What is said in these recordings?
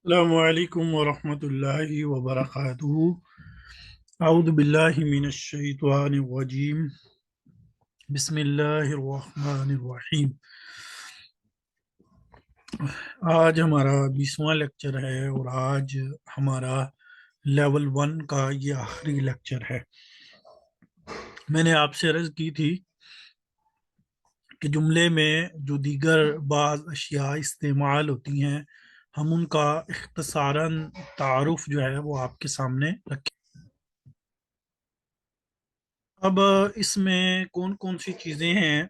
السلام علیکم ورحمۃ اللہ وبرکاتہ۔ اعوذ باللہ من الشیطان الرجیم، بسم اللہ الرحمن الرحیم۔ آج ہمارا 20واں لیکچر ہے اور آج ہمارا لیول 1 کا یہ آخری لیکچر ہے۔ میں نے آپ سے عرض کی تھی کہ جملے میں جو دیگر بعض اشیاء استعمال ہوتی ہیں ہم ان کا اختصاراً تعارف جو ہے وہ آپ کے سامنے رکھیں۔ اب اس میں کون کون سی چیزیں ہیں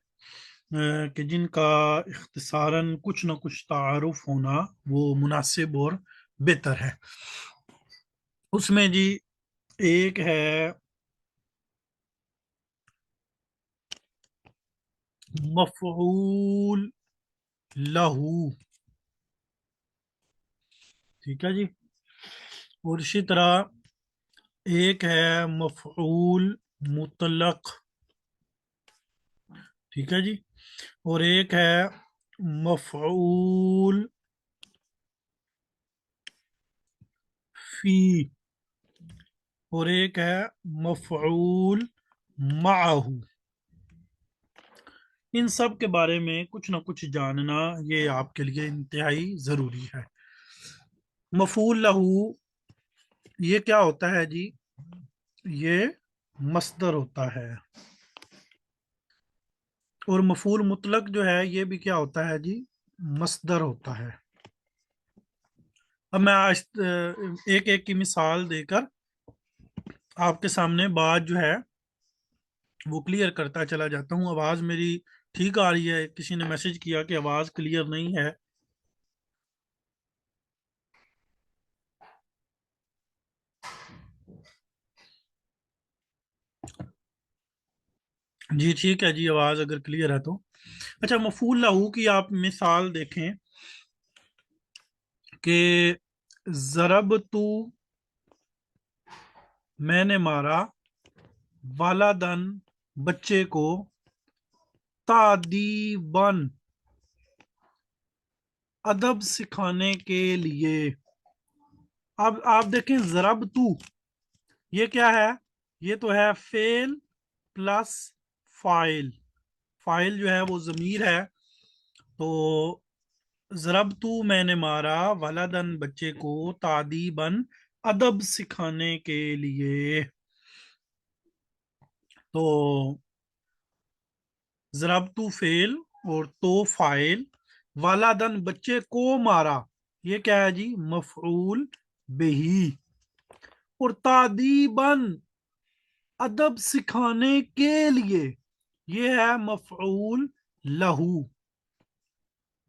کہ جن کا اختصاراً کچھ نہ کچھ تعارف ہونا وہ مناسب اور بہتر ہے۔ اس میں جی ایک ہے مفعول لہو، ٹھیک ہے جی، اور اسی طرح ایک ہے مفعول مطلق، ٹھیک ہے جی، اور ایک ہے مفعول فی، اور ایک ہے مفعول معہو۔ ان سب کے بارے میں کچھ نہ کچھ جاننا یہ آپ کے لیے انتہائی ضروری ہے۔ مفعول لہو یہ کیا ہوتا ہے جی؟ یہ مصدر ہوتا ہے، اور مفعول مطلق جو ہے یہ بھی کیا ہوتا ہے جی؟ مصدر ہوتا ہے۔ اب میں ایک ایک کی مثال دے کر آپ کے سامنے بات جو ہے وہ کلیئر کرتا چلا جاتا ہوں۔ آواز میری ٹھیک آ رہی ہے؟ کسی نے میسج کیا کہ آواز کلیئر نہیں ہے۔ جی ٹھیک ہے جی، آواز اگر کلیئر ہے تو اچھا۔ مفعول لہو کی آپ مثال دیکھیں کہ ضرب تو، میں نے مارا، والدن بچے کو، تادیبن ادب سکھانے کے لیے۔ اب آپ دیکھیں ضرب تو یہ کیا ہے؟ یہ تو ہے فعل پلس فاعل۔ فاعل جو ہے وہ ضمیر ہے، تو ضرب تو میں نے مارا ولدن بچے کو، تادیبن ادب سکھانے کے لیے۔ تو ضرب تو فعل اور تو فاعل، ولدن بچے کو مارا یہ کیا ہے جی؟ مفعول بہی، اور تادیبن ادب سکھانے کے لیے یہ ہے مفعول لہو۔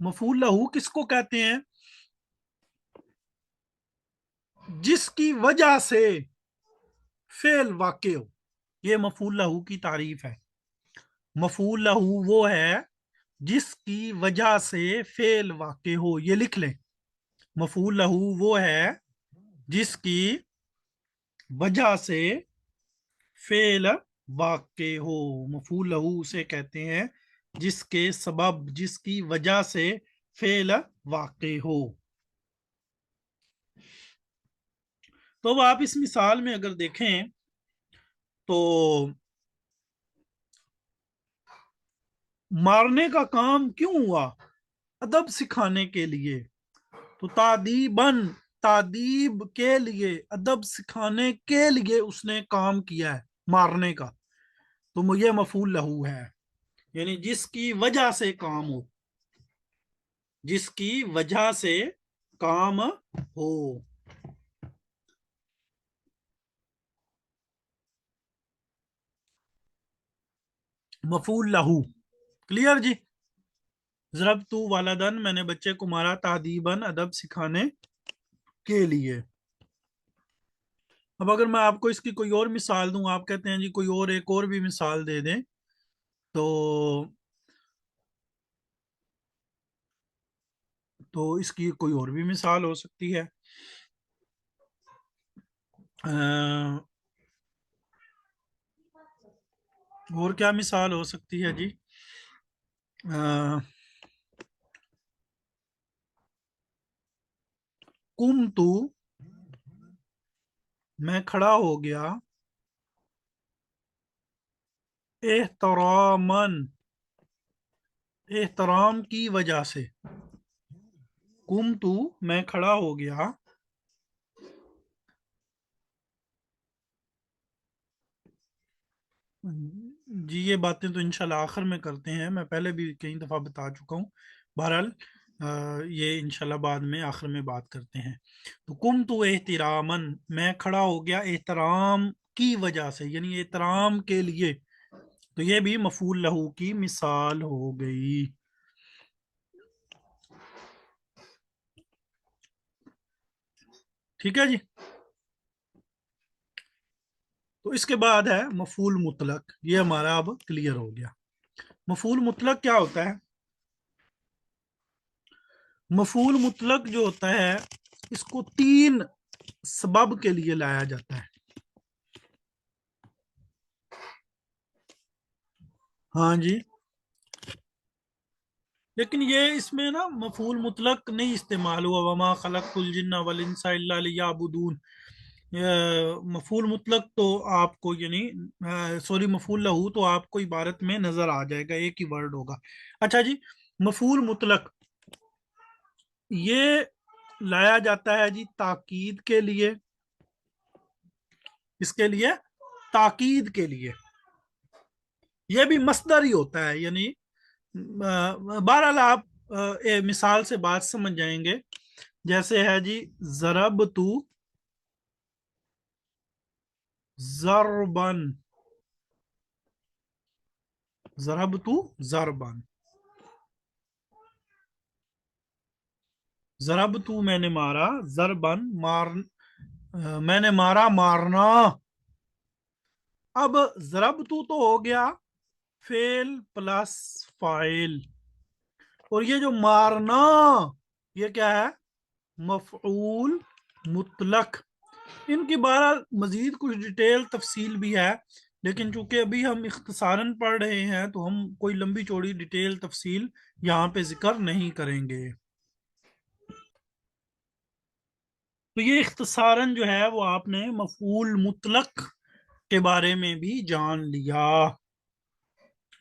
مفعول لہو کس کو کہتے ہیں؟ جس کی وجہ سے فعل واقع ہو، یہ مفعول لہو کی تعریف ہے۔ مفعول لہو وہ ہے جس کی وجہ سے فعل واقع ہو، یہ لکھ لیں۔ مفعول لہو وہ ہے جس کی وجہ سے فعل واقع ہو۔ مفعول لہو اسے کہتے ہیں جس کے سبب، جس کی وجہ سے فعل واقع ہو۔ تو اب آپ اس مثال میں اگر دیکھیں تو مارنے کا کام کیوں ہوا؟ ادب سکھانے کے لیے۔ تو تادیبن تادیب کے لیے، ادب سکھانے کے لیے اس نے کام کیا ہے مارنے کا، تو یہ مفعول لہو ہے، یعنی جس کی وجہ سے کام ہو، جس کی وجہ سے کام ہو۔ مفعول لہو کلیئر جی؟ ضرب تو والدن میں نے بچے کو مارا، تادیبن ادب سکھانے کے لیے۔ اب اگر میں آپ کو اس کی کوئی اور مثال دوں، آپ کہتے ہیں جی کوئی اور ایک اور بھی مثال دے دیں، تو اس کی کوئی اور بھی مثال ہو سکتی ہے۔ اور کیا مثال ہو سکتی ہے جی؟ कुमतु मैं खड़ा हो गया, एहतरामन एहतराम की वजह से, कुमतु मैं खड़ा हो गया, जी ये बातें तो इंशाल्लाह आखिर में करते हैं, मैं पहले भी कई दफ़ा बता चुका हूँ। बहरहाल ये इंशाल्लाह बाद में आखिर में बात करते हैं। तो कुम तो एहतरामन मैं खड़ा हो गया एहतराम की वजह से, यानी एहतराम के लिए। तो ये भी मफूल लहू की मिसाल हो गई। ठीक है जी। तो इसके बाद है मफूल मुतलक, ये हमारा अब क्लियर हो गया। मफूल मुतलक क्या होता है? मफूल मुतलक जो होता है, इसको तीन सबब के लिए लाया जाता है। हाँ जी। लेकिन ये इसमें ना मफूल मुतलक नहीं इस्तेमाल हुआ, वमा खलक़तुल जिन्ना वल इंसा इल्ला लियअबुदून। मफूल मुतलक तो आपको यानी सॉरी मफूल लहू तो आपको इबारत में नजर आ जाएगा, एक ही वर्ड होगा। अच्छा जी, मफूल मुतलक ये लाया जाता है जी ताकीद के लिए। इसके लिए ताकीद के लिए ये भी मस्दर ही होता है, यानी बहरहाल आप मिसाल से बात समझ जाएंगे। जैसे है जी, जरब तू जरबन, जरब तू जरबन, जरब तू मैंने मारा, जरबन मैंने मारा मारना। अब जरब तू तो हो गया फेल प्लस फाइल, और ये जो मारना ये क्या है? मफऊल मुतलक। इनकी बारह मजीद कुछ डिटेल तफसील भी है, लेकिन चूंकि अभी हम इख्तिसारन पढ़ रहे हैं तो हम कोई लंबी चौड़ी डिटेल तफसील यहाँ पे जिक्र नहीं करेंगे। तो ये इख्तिसारन जो है वो आपने मफूल मुतलक के बारे में भी जान लिया।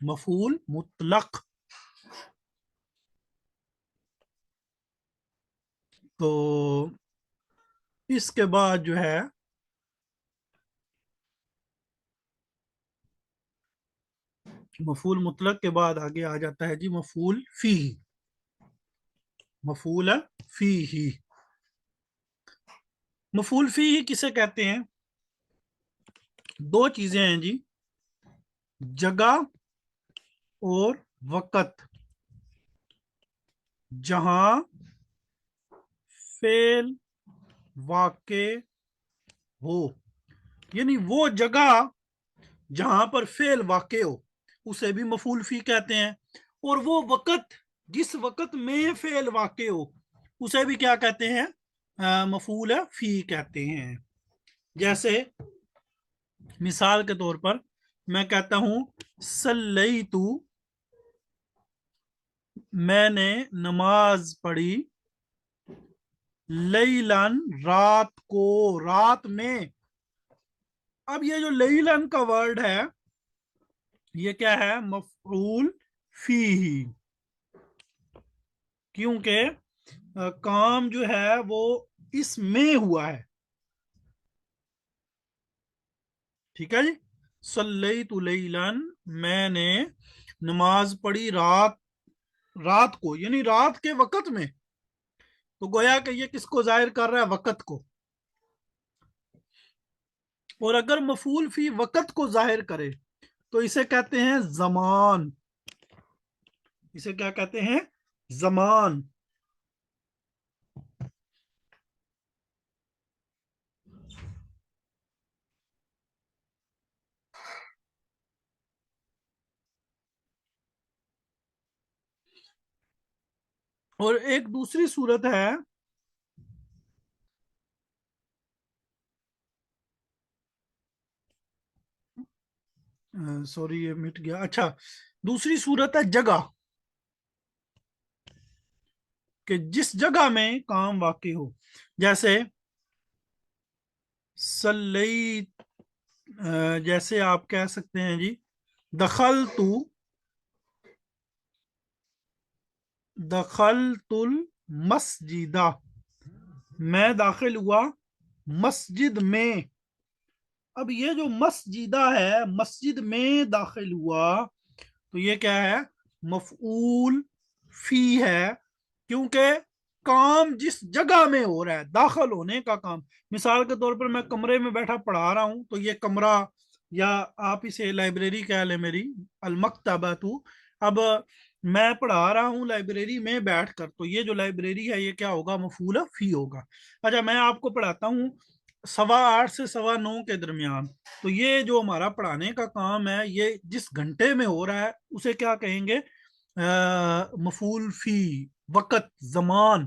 मफूल मुतलक। तो इसके बाद जो है मफूल मुतलक के बाद आगे आ जाता है जी मफूल फी। मफूल फी ही, मफूल फी ही किसे कहते हैं? दो चीजें हैं जी, जगह और वक़्त। जहां फेल वाक़े हो, यानी वो जगह जहां पर फेल वाक़े हो उसे भी मफूल फी कहते हैं, और वो वक़्त जिस वक़्त में फेल वाक़े हो उसे भी क्या कहते हैं? मफूल फी कहते हैं। जैसे मिसाल के तौर पर मैं कहता हूं सल्लैतु, मैंने नमाज पढ़ी, लैलन रात को, रात में। अब ये जो लैलन का वर्ड है ये क्या है? मफऊल फी ही, क्योंकि काम जो है वो इसमें हुआ है। ठीक है जी। सल्लैतु लैलन, मैंने नमाज पढ़ी रात, रात को यानी रात के वक़्त में। तो गोया कि ये किसको जाहिर कर रहा है? वक़्त को। और अगर मफूल फी वक़्त को जाहिर करे तो इसे कहते हैं जमान। इसे क्या कहते हैं? जमान। और एक दूसरी सूरत है, सॉरी ये मिट गया। अच्छा, दूसरी सूरत है जगह। کہ जिस जगह में काम वाक़ हो, जैसे सल्लई, जैसे आप कह सकते हैं जी दखलतुल मस्जिदा, मैं दाखिल हुआ मस्जिद में। अब ये जो मस्जिदा है, मस्जिद में दाखिल हुआ, तो ये क्या है, मफऊल फी है, क्योंकि काम जिस जगह में हो रहा है, दाखिल होने का काम। मिसाल के तौर पर मैं कमरे में बैठा पढ़ा रहा हूं, तो ये कमरा, या आप इसे लाइब्रेरी कह लें मेरी, अलमक्तबतु। अब मैं पढ़ा रहा हूं लाइब्रेरी में बैठकर, तो ये जो लाइब्रेरी है ये क्या होगा, मफूल फी होगा। अच्छा, मैं आपको पढ़ाता हूँ 8:15 से 9:15 के दरमियान, तो ये जो हमारा पढ़ाने का काम है, ये जिस घंटे में हो रहा है उसे क्या कहेंगे, मफूल फी, वक़्त, जमान।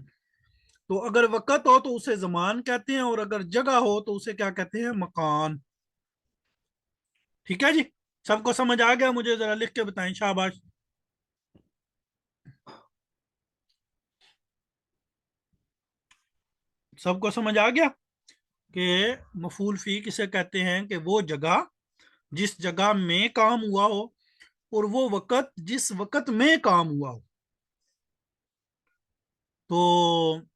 तो अगर वक़्त हो तो उसे जमान कहते हैं, और अगर जगह हो तो उसे क्या कहते हैं, मकान। ठीक है जी, सबको समझ आ गया? मुझे जरा लिख के बताएं, शाबाश। सबको समझ आ गया कि मफूल फी किसे कहते हैं, कि वो जगह जिस जगह में काम हुआ हो, और वो वक़्त जिस वक़्त में काम हुआ हो। तो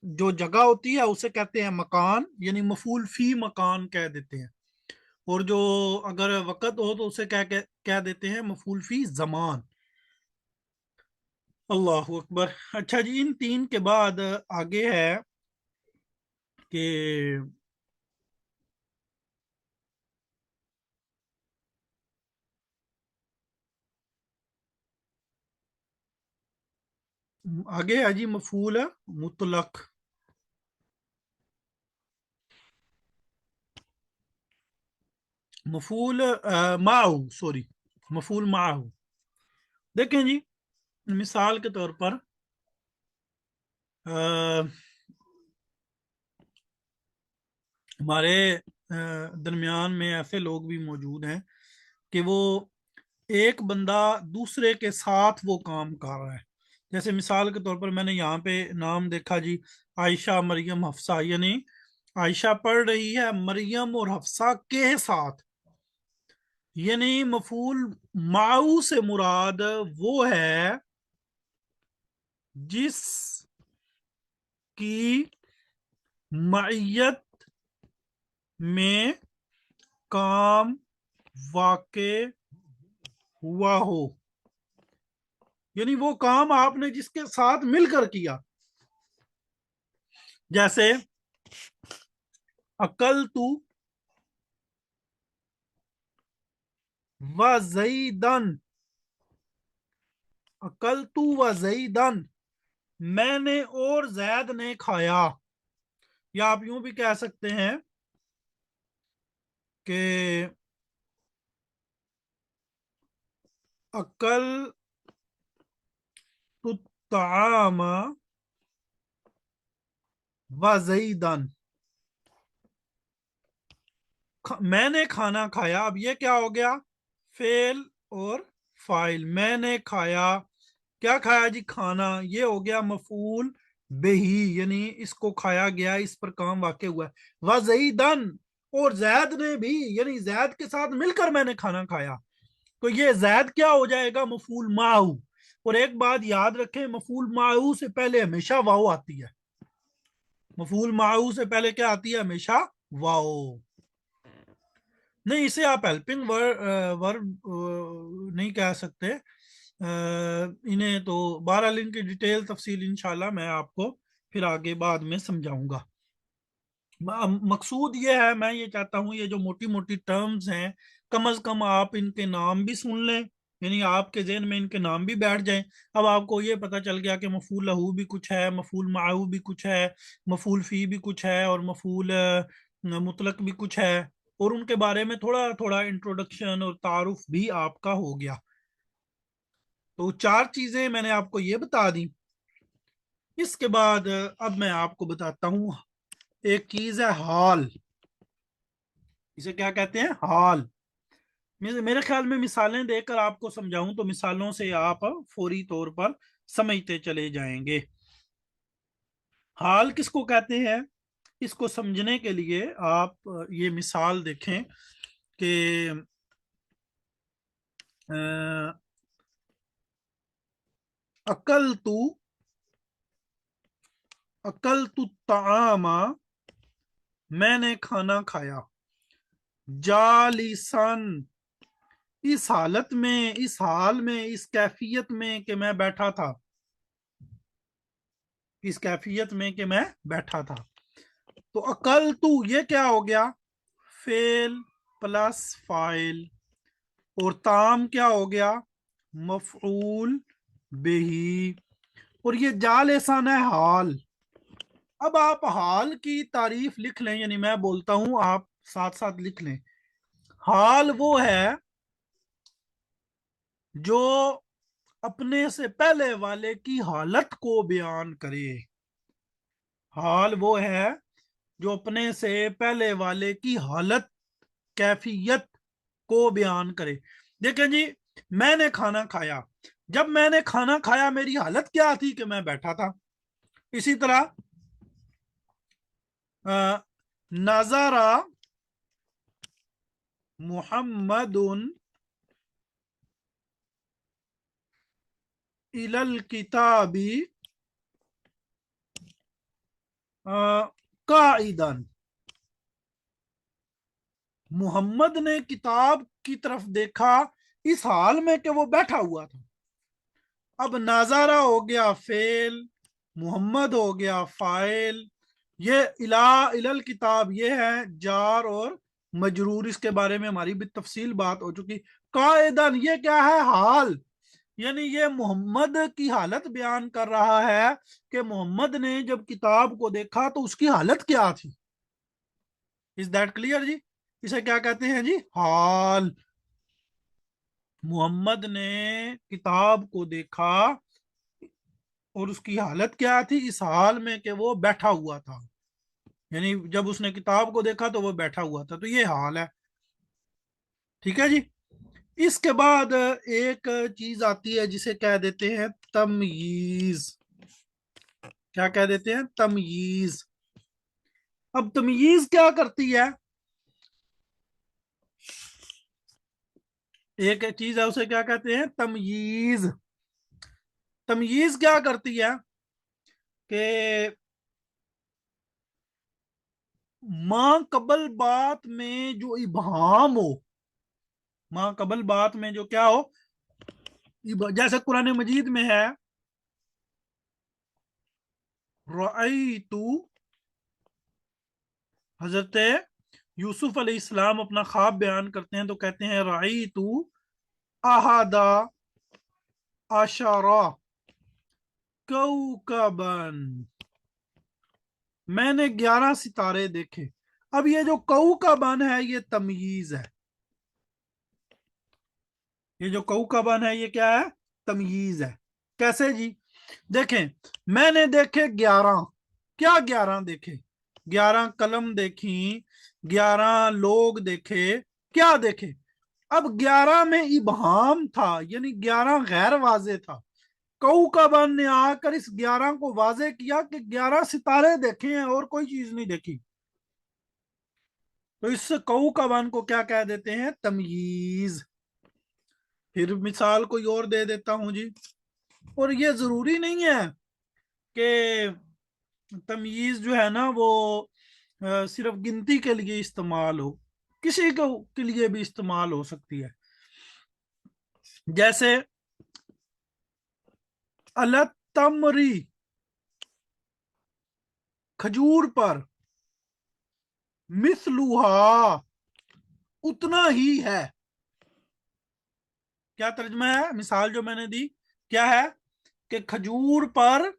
जो जगह होती है उसे कहते हैं मकान, यानी मफूल फी मकान कह देते हैं। और जो अगर वक़्त हो तो उसे क्या देते हैं, मफूल फी जमान। अल्लाह अकबर। अच्छा जी, इन तीन के बाद आगे है कि आगे है जी मफूल मुतलक। मफूल माहू, सॉरी, मफूल माहू। देखें जी, मिसाल के तौर पर हमारे दरमियान में ऐसे लोग भी मौजूद हैं कि वो एक बंदा दूसरे के साथ वो काम कर रहा है। जैसे मिसाल के तौर पर मैंने यहाँ पे नाम देखा जी, आयशा, मरियम, हफ्सा, यानी आयशा पढ़ रही है मरियम और हफ्सा के साथ। यानी मफूल माऊ से मुराद वो है जिस की मईयत में काम वाक़े हुआ हो, यानी वो काम आपने जिसके साथ मिलकर किया। जैसे अकल तू व जईदन, अकल तू व जईदन, मैंने और जैद ने खाया। या आप यूं भी कह सकते हैं कि अकल तु ताम व जईदन, मैंने खाना खाया। अब ये क्या हो गया, फेल और फाइल। मैंने खाया, क्या खाया जी, खाना। ये हो गया मफूल बेही, यानी इसको खाया गया, इस पर काम वाक़ हुआ है। वज़ईदन, और जैद ने भी, यानी जैद के साथ मिलकर मैंने खाना खाया। तो ये जैद क्या हो जाएगा, मफूल माहू। और एक बात याद रखें, मफूल माहू से पहले हमेशा वाओ आती है। मफूल माहू से पहले क्या आती है, हमेशा वाओ। नहीं, इसे आप हेल्पिंग वर्ब नहीं कह सकते। इन्हें तो बहरहाल इनकी डिटेल तफसील इंशाल्लाह मैं आपको फिर आगे बाद में समझाऊंगा। मकसूद ये है, मैं ये चाहता हूँ ये जो मोटी मोटी टर्म्स हैं, कम अज कम आप इनके नाम भी सुन लें, यानी आपके जहन में इनके नाम भी बैठ जाएं। अब आपको ये पता चल गया कि मफूल लहू भी कुछ है, मफूल माहू भी कुछ है, मफूल फी भी कुछ है, और मफूल मुतलक भी कुछ है। और उनके बारे में थोड़ा थोड़ा इंट्रोडक्शन और तारुफ भी आपका हो गया। तो चार चीजें मैंने आपको ये बता दी। इसके बाद अब मैं आपको बताता हूँ एक चीज है, हाल। इसे क्या कहते हैं, हाल। मेरे ख्याल में मिसालें देकर आपको समझाऊं तो मिसालों से आप फौरी तौर पर समझते चले जाएंगे। हाल किसको कहते हैं? इसको समझने के लिए आप ये मिसाल देखें कि अकल तू तामा, मैंने खाना खाया, जालिसन, इस हालत में, इस हाल में, इस कैफियत में कि मैं बैठा था, इस कैफियत में कि मैं बैठा था। तो अकल तू ये क्या हो गया? फेल प्लस फाइल, और ताम क्या हो गया? मफऊल बिही, और ये जालिसन है हाल। अब आप हाल की तारीफ लिख लें, यानी मैं बोलता हूं आप साथ साथ लिख लें। हाल वो है जो अपने से पहले वाले की हालत को बयान करे। हाल वो है जो अपने से पहले वाले की हालत, कैफियत को बयान करे। देखें जी, मैंने खाना खाया, जब मैंने खाना खाया मेरी हालत क्या थी? कि मैं बैठा था। इसी तरह नजारा मुहम्मदुन इलल किताबी काइदन, मोहम्मद ने किताब की तरफ देखा इस हाल में कि वो बैठा हुआ था। अब नाजारा हो गया फेल, मोहम्मद हो गया फाइल, ये इला इलल किताब ये है जार और मजरूर, इसके बारे में हमारी भी तफसील बात हो चुकी। कायदन ये क्या है? हाल, यानी ये मोहम्मद की हालत बयान कर रहा है कि मोहम्मद ने जब किताब को देखा तो उसकी हालत क्या थी। इज दैट क्लियर जी? इसे क्या कहते हैं जी? हाल। मोहम्मद ने किताब को देखा और उसकी हालत क्या थी? इस हाल में कि वो बैठा हुआ था, यानी जब उसने किताब को देखा तो वो बैठा हुआ था, तो ये हाल है। ठीक है जी। इसके बाद एक चीज आती है जिसे कह देते हैं तमयीज। क्या कह देते हैं? तमयीज। अब तमयीज क्या करती है? एक चीज है उसे क्या कहते हैं? तमयीज। तमयीज क्या करती है कि मां कबल बात में जो इबहाम हो, मां कबल बात में जो क्या हो, जैसे कुरान मजीद में है रअयतु, हजरत यूसुफ अलैहिस्सलाम अपना ख्वाब बयान करते हैं तो कहते हैं रअयतु अहादा अशरा कौकबन, मैंने 11 सितारे देखे। अब ये जो कौकबन है ये तमयीज है, ये जो कौकबन है ये क्या है? तमयीज है। कैसे जी? देखें, मैंने देखे 11, क्या 11 देखे? 11 कलम देखी, 11 लोग देखे, क्या देखे? अब 11 में इबहाम था, यानी 11 गैर वाजे था। कौकबन ने आकर इस 11 को वाजे किया कि 11 सितारे देखे हैं और कोई चीज नहीं देखी। तो इस कौकबन को क्या कह देते हैं? तमयीज। फिर मिसाल कोई और दे देता हूं जी। और ये जरूरी नहीं है कि तमयीज जो है ना वो सिर्फ गिनती के लिए इस्तेमाल हो, किसी को के लिए भी इस्तेमाल हो सकती है। जैसे अलतमरी, खजूर पर, मिसलुहा, उतना ही है। क्या तर्जमा है? मिसाल जो मैंने दी क्या है? कि खजूर पर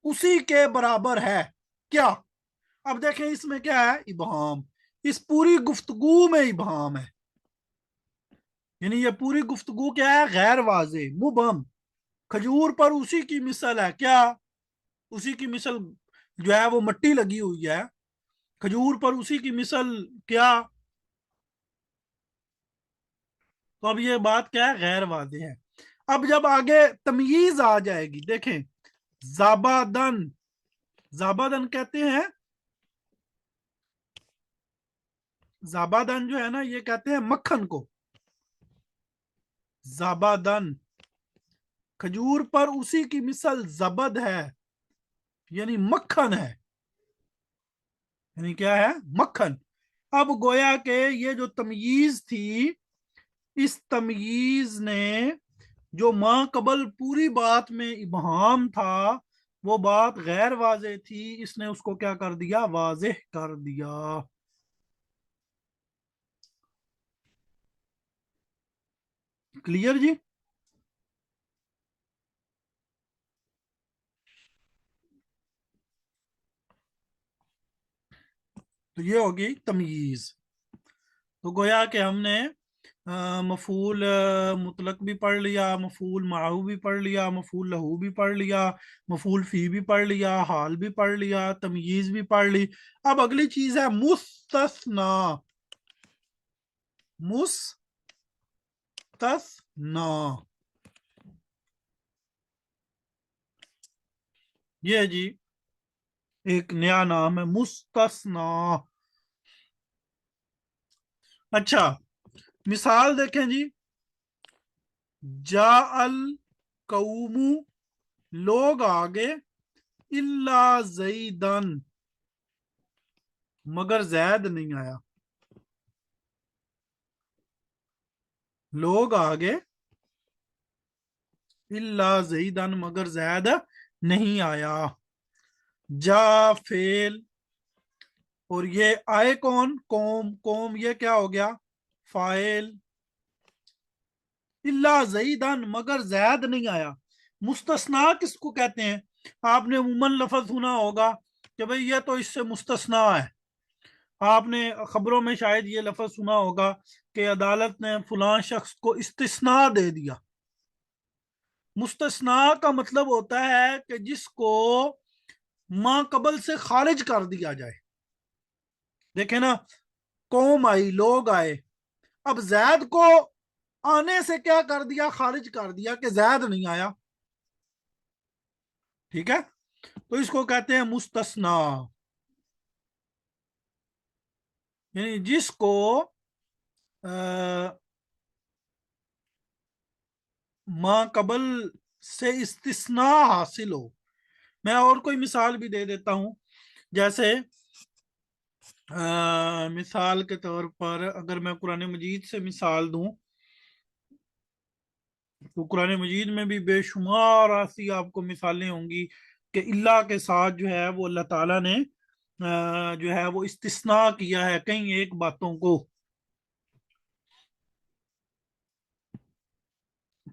उसी के बराबर है। क्या? अब देखें इसमें क्या है? इबहाम। इस पूरी गुफ्तगू में इबहाम है, यानी ये पूरी गुफ्तगू क्या है? गैर वाजे, मुबहम। खजूर पर उसी की मिसल है, क्या? उसी की मिसल जो है वो मट्टी लगी हुई है, खजूर पर उसी की मिसल, क्या? तो अब ये बात क्या है? गैर वाजे है। अब जब आगे तमयीज आ जाएगी, देखें, जाबादन, ज़ाबादन कहते हैं, ज़ाबादन जो है ना ये कहते हैं मक्खन को, ज़ाबादन। खजूर पर उसी की मिसल जबद है, यानी मक्खन है, यानी क्या है, मक्खन। अब गोया के ये जो तमयीज थी, इस तमयीज ने जो माँ कबल पूरी बात में इबहाम था, वो बात गैर वाज़ेह थी, इसने उसको क्या कर दिया, वाज़ेह कर दिया। क्लियर जी। तो ये होगी तमयीज। तो गोया कि हमने मफूल मुतलक भी पढ़ लिया, मफूल माहू भी पढ़ लिया, मफूल लहू भी पढ़ लिया, मफूल फी भी पढ़ लिया, हाल भी पढ़ लिया, तमयीज भी पढ़ ली। अब अगली चीज है मुस्तस्ना। मुस्तस्ना, ये जी एक नया नाम है, मुस्तस्ना। अच्छा, मिसाल देखें जी। जा अल कौमू, लोग आगे, इल्ला जईदन, मगर जैद नहीं आया। लोग आगे, इल्ला जईदन, मगर जैद नहीं आया। जा फेल, और ये आए कौन, कौम, कौम ये क्या हो गया, फाइल। इल्ला जईदन, मगर जैद नहीं आया। मुस्तस्ना किसको कहते हैं? आपने उमूमन लफज सुना होगा कि भाई ये तो इससे मुस्तस्ना है। आपने खबरों में शायद ये लफज सुना होगा कि अदालत ने फलां शख्स को इस्तिस्ना दे दिया। मुस्तस्ना का मतलब होता है कि जिसको माँ कबल से खारिज कर दिया जाए। देखे ना, कौम आई, लोग आए, अब जैद को आने से क्या कर दिया, खारिज कर दिया कि जैद नहीं आया। ठीक है, तो इसको कहते हैं मुस्तस्ना, यानी जिसको माँ कबल से इस्तिस्ना हासिल हो। मैं और कोई मिसाल भी दे देता हूं। जैसे मिसाल के तौर पर अगर मैं कुरान मजीद से मिसाल दूं, तो कुरान मजीद में भी बेशुमार ऐसी आपको मिसालें होंगी कि इल्ला के साथ जो है वो अल्लाह ताला ने जो है वो इस्तिस्ना किया है कई एक बातों को।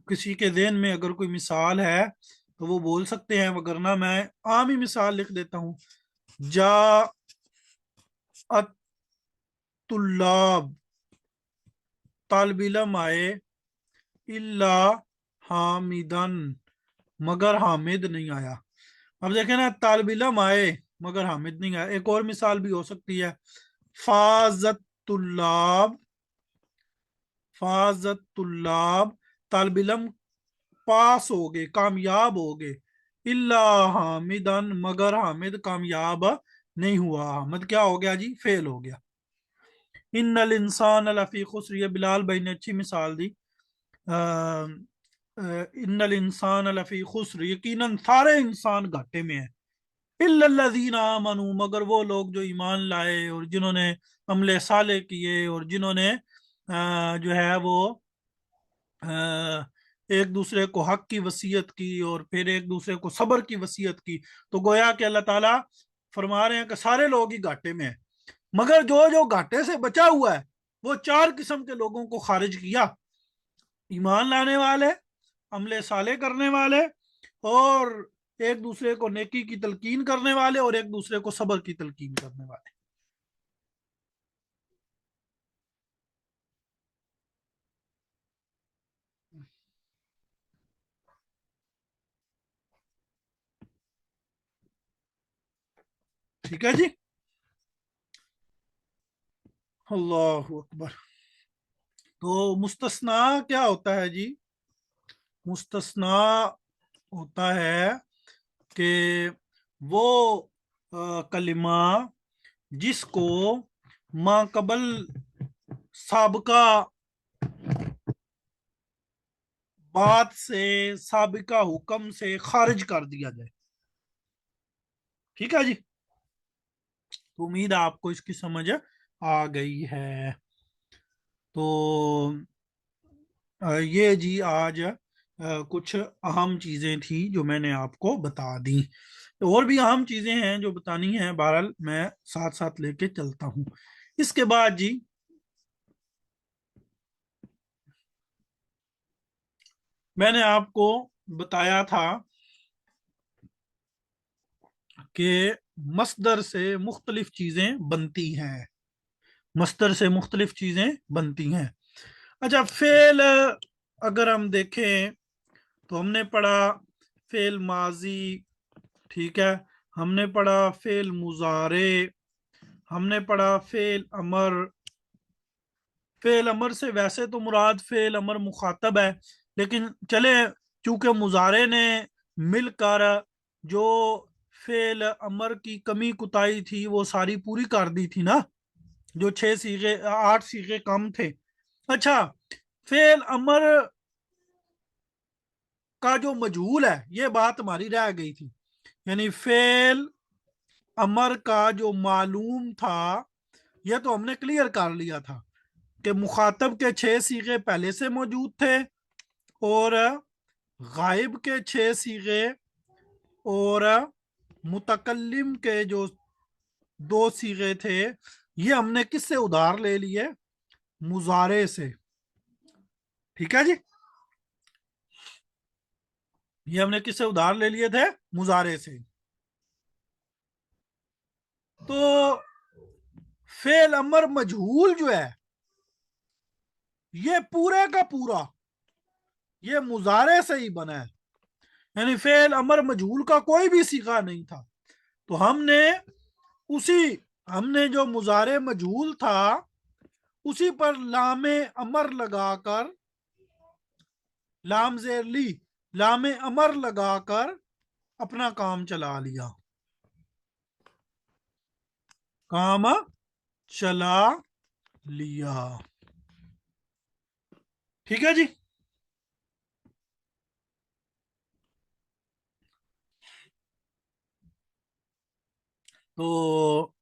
किसी के ज़हन में अगर कोई मिसाल है तो वो बोल सकते हैं, वगरना मैं आम ही मिसाल लिख देता हूँ। जा अतुल्लाब, तालिब इल्म आए, इल्ला हामिदन, मगर हामिद नहीं आया। अब देखें ना, तालिब इल्म आए मगर हामिद नहीं आया। एक और मिसाल भी हो सकती है, फाजतुल्लाब, फाजतुल्लाब, तालिब इल्म पास हो गए, कामयाब हो गए, इल्ला हामिदन, मगर हामिद कामयाब नहीं हुआ। हामिद क्या हो गया जी, फेल हो गया। इन्नल इंसान लफी खुस्र, ये बिलाल भाई ने अच्छी मिसाल दी। इन्नल इंसान लफी खुस्र, यकीनन सारे इंसान घाटे में है। इल्लल्लज़ीना आमनू, मगर वो लोग जो ईमान लाए और जिन्होंने अमले साले किए और जिन्होंने जो है वो अ, एक दूसरे को हक की वसीयत की और फिर एक दूसरे को सब्र की वसीयत की। तो गोया कि अल्लाह ताला फरमा रहे हैं कि सारे लोग ही घाटे में हैं, मगर जो जो घाटे से बचा हुआ है वो चार किस्म के लोगों को खारिज किया: ईमान लाने वाले, अमले साले करने वाले, और एक दूसरे को नेकी की तलकीन करने वाले, और एक दूसरे को सब्र की तलकीन करने वाले। ठीक है जी। अल्लाह अकबर। तो मुस्तस्ना क्या होता है जी? मुस्तस्ना होता है कि वो कलिमा जिसको माकबल साबिका बात से साबिका हुक्म से खारिज कर दिया जाए। ठीक है जी, तो उम्मीद है आपको इसकी समझ आ गई है। तो ये जी आज कुछ अहम चीजें थी जो मैंने आपको बता दी। तो और भी अहम चीजें हैं जो बतानी है, बहरहाल मैं साथ साथ लेके चलता हूँ। इसके बाद जी मैंने आपको बताया था कि मस्दर से मुख्तलिफ चीजें बनती हैं, मस्दर से मुख्तलिफ चीजें बनती हैं। अच्छा, फेल अगर हम देखें तो हमने पढ़ा फेल माजी, ठीक है, हमने पढ़ा फेल मुजारे, हमने पढ़ा फेल अमर। फेल अमर से वैसे तो मुराद फेल अमर मुखातब है, लेकिन चले चूंकि मुजारे ने मिलकर जो फेल अमर की कमी कुताई थी वो सारी पूरी कर दी थी ना, जो 6 सीगे 8 सीगे कम थे। अच्छा, फेल अमर का जो मजहूल है ये बात हमारी रह गई थी, यानी फेल अमर का जो मालूम था यह तो हमने क्लियर कर लिया था कि मुखातब के 6 सीगे पहले से मौजूद थे, और गायब के 6 सीगे, और मुतकल्लिम के जो 2 सीगे थे ये हमने किससे उधार ले लिए, मुजारे से। ठीक है जी, ये हमने किससे उधार ले लिए थे, मुजारे से। तो फेल अमर मजहूल जो है ये पूरे का पूरा ये मुजारे से ही बना है, यानी फेल अमर मजहूल का कोई भी सीगा नहीं था। तो उसी हमने जो मुजारे मजहूल था उसी पर लामे अमर लगाकर, लाम जेर ली, लामे अमर लगाकर अपना काम चला लिया, काम चला लिया। ठीक है जी, तो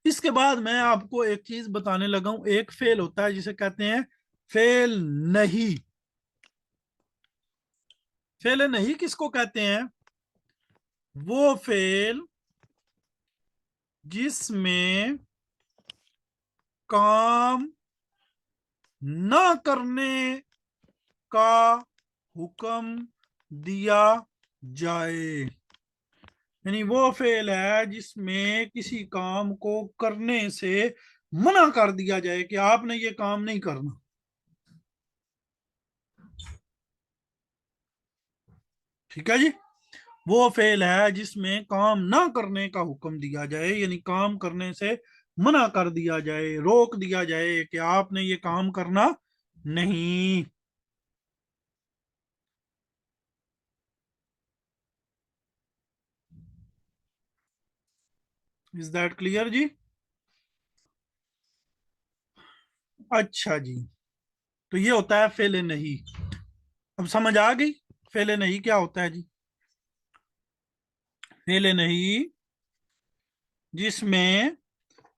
इसके बाद मैं आपको एक चीज बताने लगा हूं। एक फेल होता है जिसे कहते हैं फेल नहीं। फेल नहीं किसको कहते हैं, वो फेल जिसमें काम न करने का हुक्म दिया जाए, यानी वो फेल है जिसमें किसी काम को करने से मना कर दिया जाए कि आपने ये काम नहीं करना। ठीक है जी, वो फेल है जिसमें काम ना करने का हुक्म दिया जाए, यानी काम करने से मना कर दिया जाए, रोक दिया जाए कि आपने ये काम करना नहीं। इज दैट क्लियर जी? अच्छा जी, तो ये होता है फेल नहीं। अब समझ आ गई फेल नहीं क्या होता है जी? फेल नहीं जिसमें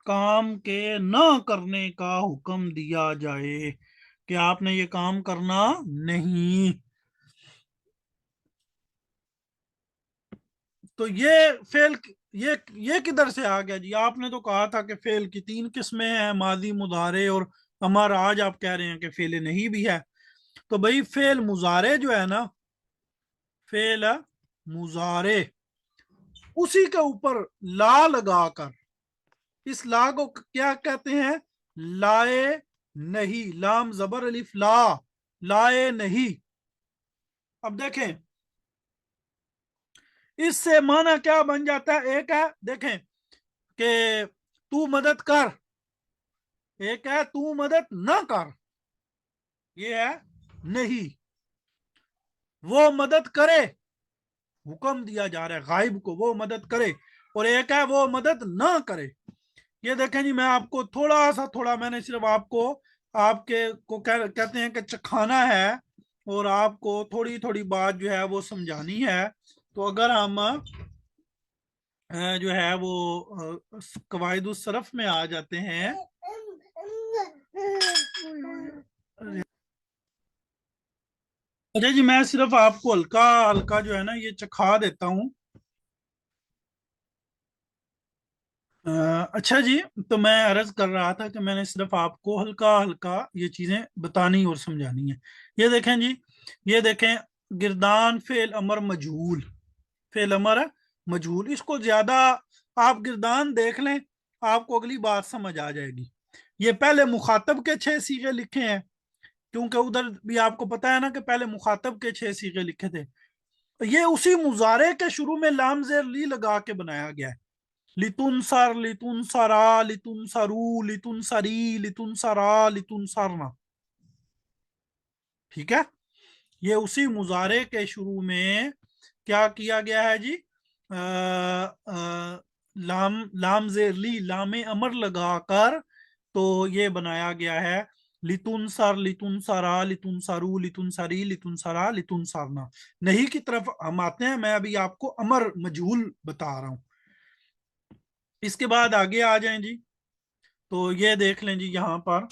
काम के ना करने का हुक्म दिया जाए कि आपने ये काम करना नहीं। तो ये फेल, ये किधर से आ गया जी? आपने तो कहा था कि फेल की 3 किस्में हैं, माजी, मुजारे और अमर। आज आप कह रहे हैं कि फेल नहीं भी है। तो भाई फेल मुजारे जो है ना, फेल मुजारे, उसी के ऊपर ला लगाकर, इस ला को क्या कहते हैं, लाए नहीं, लाम जबर अलिफ ला, लाए नहीं। अब देखें इससे माना क्या बन जाता है, एक है देखें कि तू मदद कर, एक है तू मदद ना कर, ये है नहीं। वो मदद करे, हुक्म दिया जा रहा है गायब को वो मदद करे, और एक है वो मदद ना करे। ये देखें जी, मैं आपको थोड़ा मैंने सिर्फ आपको आपके को कहते हैं कि चखाना है, और आपको थोड़ी थोड़ी बात जो है वो समझानी है। तो अगर हम जो है वो कवायद सरफ में आ जाते हैं। अच्छा जी, मैं सिर्फ आपको हल्का हल्का जो है ना ये चखा देता हूँ। अ, अच्छा जी, तो मैं अर्ज कर रहा था कि मैंने सिर्फ आपको हल्का हल्का ये चीजें बतानी और समझानी है। ये देखें जी, ये देखें, गिरदान फेल अमर मजहूल, फेल अमर मजहूल, इसको ज्यादा आप गिरदान देख लें, आपको अगली बात समझ आ जाएगी। ये पहले मुखातब के 6 सीगे लिखे हैं, क्योंकि उधर भी आपको पता है ना कि पहले मुखातब के 6 सीगे लिखे थे। ये उसी मुजारे के शुरू में लाम जेर ली लगा के बनाया गया है। लितुन सर, लितुन सरा, लितुन सरू, लितुन सरी, लितुन सरा, लितुन सरना। ठीक है, ये उसी मुजारे के शुरू में क्या किया गया है जी, लाम जेर ली, लामे अमर लगाकर तो ये बनाया गया है। लितुन सर, लितुन सरा, लितुन सरू, लितुन सरी, लितुन सरा, लितुन सरना। नहीं की तरफ हम आते हैं, मैं अभी आपको अमर मजहूल बता रहा हूं। इसके बाद आगे आ जाएं जी, तो ये देख लें जी यहां पर,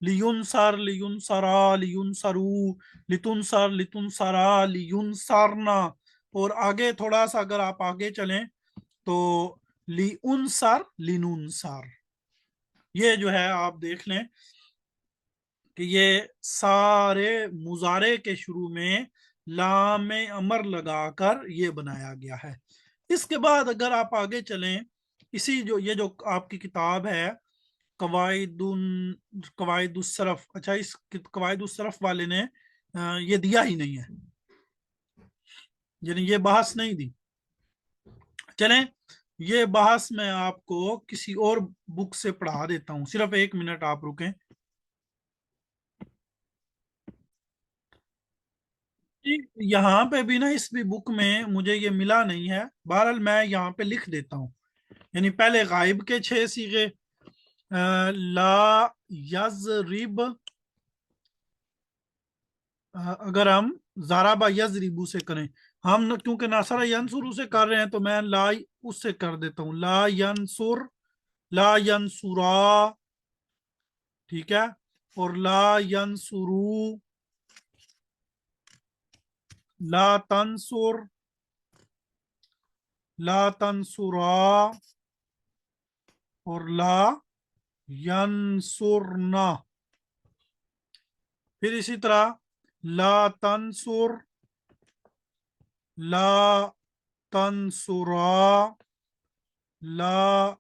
लियुन सर, लियुन सरा, लियुन सरू, लितुन सर, लितुन सरा, लियुन सरना। और आगे थोड़ा सा अगर आप आगे चलें तो लिउन सर, लिनुन सर। ये जो है आप देख लें कि ये सारे मुजारे के शुरू में लाम अमर लगाकर ये बनाया गया है। इसके बाद अगर आप आगे चलें, इसी जो ये जो आपकी किताब है कवायदुन कवायदुस्सरफ, अच्छा इस कवायदुस्सरफ वाले ने ये दिया ही नहीं है, यानी ये बहस नहीं दी। चलें, ये बहस मैं आपको किसी और बुक से पढ़ा देता हूं, सिर्फ 1 मिनट आप रुकें। यहाँ पे भी ना, इस भी बुक में मुझे ये मिला नहीं है, बहरहाल मैं यहाँ पे लिख देता हूँ। यानी पहले गायब के 6 सीगे, ला यजरिब, अगर हम जाराबा यजरिबू से करें, हम क्योंकि नासरा यंसुरू से कर रहे हैं तो मैं ला उससे कर देता हूँ, ला यंसुर, ला यंसुरा। ठीक है, और ला यंसुरू, ला तंसुर, ला तंसुरा, और ला यंसुरना। फिर इसी तरह ला तंसुर, ला तंसुरा, ला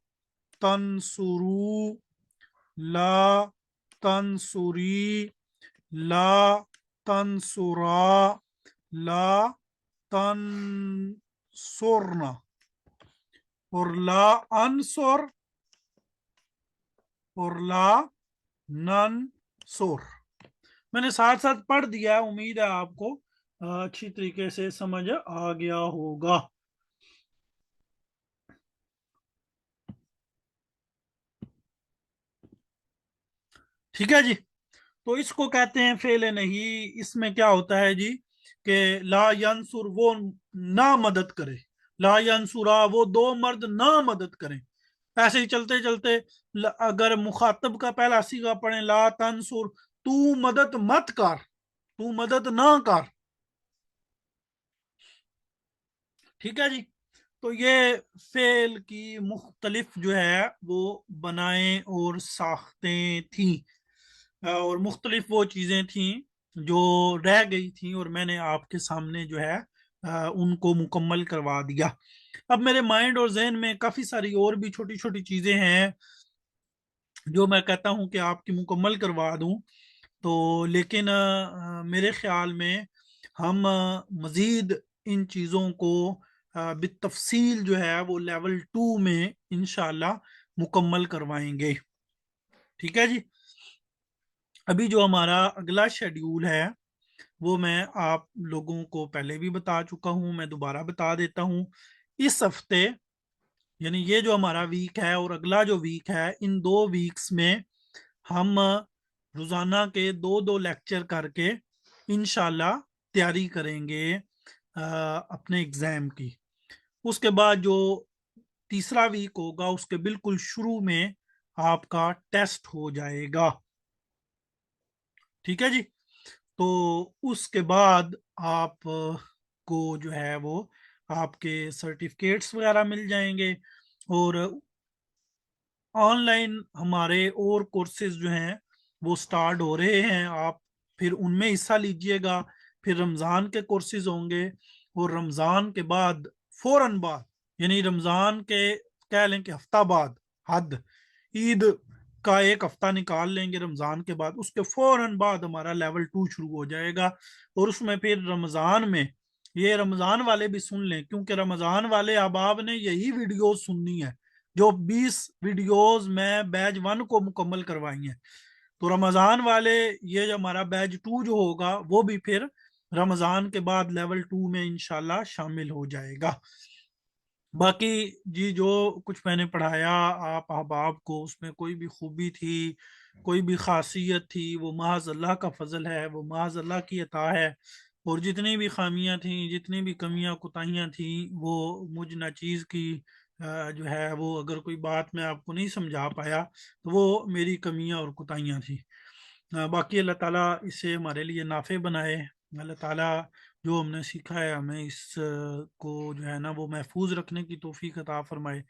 तंसुरू, ला तंसुरी, ला तंसुरा, ला तंसुरना, और ला अनसुर, और ला ननसुर। मैंने साथ साथ पढ़ दिया है, उम्मीद है आपको अच्छी तरीके से समझ आ गया होगा। ठीक है जी, तो इसको कहते हैं फेल नहीं। इसमें क्या होता है जी कि ला यंसुर वो ना मदद करे, ला यंसुरा वो दो मर्द ना मदद करें। ऐसे ही चलते चलते अगर मुखातब का पहला सीगा पढ़े, ला तंसुर, तू मदद मत कर, तू मदद ना कर। ठीक है जी, तो ये फेल की मुख्तलिफ जो है वो बनाएं और साख्तें थी, और मुख्तलिफ वो चीज़ें थी जो रह गई थी, और मैंने आपके सामने जो है उनको मुकम्मल करवा दिया। अब मेरे माइंड और जहन में काफ़ी सारी और भी छोटी छोटी चीज़ें हैं जो मैं कहता हूँ कि आपकी मुकम्मल करवा दूँ, तो लेकिन मेरे ख्याल में हम मज़ीद इन चीज़ों को बितफसील जो है वो लेवल 2 में इंशाल्लाह मुकम्मल करवाएंगे। ठीक है जी, अभी जो हमारा अगला शेड्यूल है وہ میں آپ لوگوں کو پہلے بھی بتا چکا ہوں، میں دوبارہ بتا دیتا ہوں۔ اس ہفتے یعنی یہ جو ہمارا ویک ہے اور اگلا جو ویک ہے، ان 2 ویکس میں ہم روزانہ کے 2 لیکچر کر کے انشاءاللہ تیاری کریں گے اپنے ایگزام کی۔ اس کے بعد جو تیسرا ویک ہوگا اس کے بالکل شروع میں آپ کا ٹیسٹ ہو جائے گا، ٹھیک ہے جی۔ تو اس کے بعد آپ کو جو ہے وہ آپ کے سرٹیفکیٹس وغیرہ مل جائیں گے، اور آن لائن ہمارے اور کورسز جو ہیں وہ سٹارٹ ہو رہے ہیں، آپ پھر ان میں حصہ لیجئے گا۔ پھر رمضان کے کورسز ہوں گے، اور رمضان کے بعد فوراً بعد یعنی رمضان کے کہہ لیں کہ ہفتہ بعد، حد عید کا 1 ہفتہ نکال لیں گے رمضان کے بعد، اس کے فوراً بعد ہمارا لیول 2 شروع ہو جائے گا۔ اور اس میں پھر رمضان میں یہ رمضان والے بھی سن لیں، کیونکہ رمضان والے احباب نے یہی ویڈیوز سننی ہے جو 20 ویڈیوز میں بیچ 1 کو مکمل کروائی ہیں۔ تو رمضان والے یہ جو ہمارا بیچ 2 جو ہوگا وہ بھی پھر رمضان کے بعد لیول 2 میں انشاءاللہ شامل ہو جائے گا۔ باقی جی جو کچھ میں نے پڑھایا آپ احباب کو، اس میں کوئی بھی خوبی تھی، کوئی بھی خاصیت تھی، وہ محض اللہ کا فضل ہے، وہ محض اللہ کی عطا ہے۔ اور جتنی بھی خامیاں تھیں، جتنی بھی کمیاں کوتاہیاں تھیں، وہ مجھ ناچیز کی جو ہے وہ اگر کوئی بات میں آپ کو نہیں سمجھا پایا تو وہ میری کمیاں اور کوتاہیاں تھیں۔ باقی اللہ تعالیٰ اسے ہمارے لیے نافع بنائے۔ اللہ تعالیٰ جو ہم نے سیکھا ہے ہمیں اس کو جو ہے نا وہ محفوظ رکھنے کی توفیق عطا فرمائے،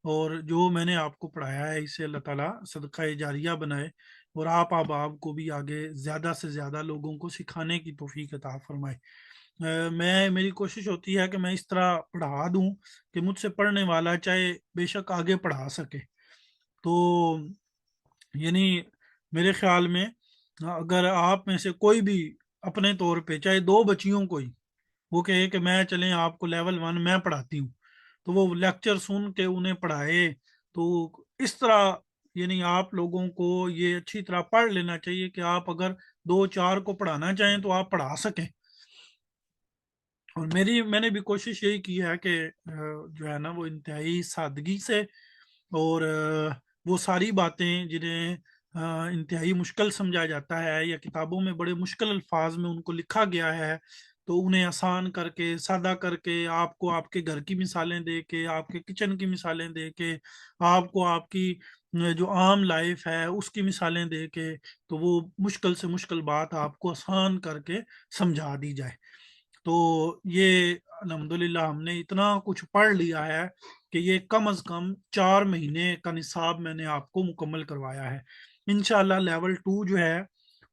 اور جو میں نے آپ کو پڑھایا ہے اسے اللہ تعالیٰ صدقہ جاریہ بنائے، اور آپ احباب کو بھی آگے زیادہ سے زیادہ لوگوں کو سکھانے کی توفیق عطا فرمائے۔ میری کوشش ہوتی ہے کہ میں اس طرح پڑھا دوں کہ مجھ سے پڑھنے والا چاہے بے شک آگے پڑھا سکے۔ تو یعنی میرے خیال میں اگر آپ میں سے کوئی بھی اپنے طور پہ چاہے 2 بچیوں کو ہی وہ کہے کہ میں چلیں آپ کو لیول 1 میں پڑھاتی ہوں، تو وہ لیکچر سن کے انہیں پڑھائے، تو اس طرح یعنی آپ لوگوں کو یہ اچھی طرح پڑھ لینا چاہیے کہ آپ اگر 2-4 کو پڑھانا چاہیں تو آپ پڑھا سکیں۔ اور میں نے بھی کوشش یہی کی ہے کہ جو ہے نا وہ انتہائی سادگی سے، اور وہ ساری باتیں جنہیں انتہائی مشکل سمجھا جاتا ہے یا کتابوں میں بڑے مشکل الفاظ میں ان کو لکھا گیا ہے، تو انہیں آسان کر کے سادہ کر کے آپ کو آپ کے گھر کی مثالیں دے کے، آپ کے کچن کی مثالیں دے کے، آپ کو آپ کی جو عام لائف ہے اس کی مثالیں دے کے، تو وہ مشکل سے مشکل بات آپ کو آسان کر کے سمجھا دی جائے۔ تو یہ الحمدللہ ہم نے اتنا کچھ پڑھ لیا ہے کہ یہ کم از کم 4 مہینے کا نصاب میں نے آپ کو مکمل کروایا ہے۔ انشاءاللہ لیول 2 جو ہے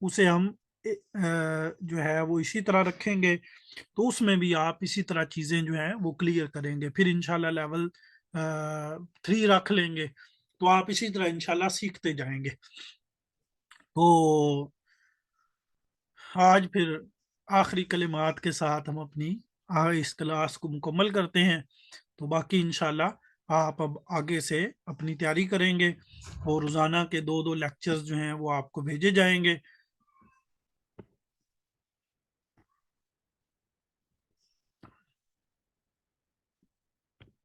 اسے ہم جو ہے وہ اسی طرح رکھیں گے، تو اس میں بھی آپ اسی طرح چیزیں جو ہیں وہ کلیئر کریں گے۔ پھر انشاءاللہ لیول 3 رکھ لیں گے، تو آپ اسی طرح انشاءاللہ سیکھتے جائیں گے۔ تو آج پھر آخری کلمات کے ساتھ ہم اپنی اس کلاس کو مکمل کرتے ہیں۔ تو باقی انشاءاللہ آپ اب آگے سے اپنی تیاری کریں گے، اور روزانہ کے 2 لیکچرز جو ہیں وہ آپ کو بھیجے جائیں گے۔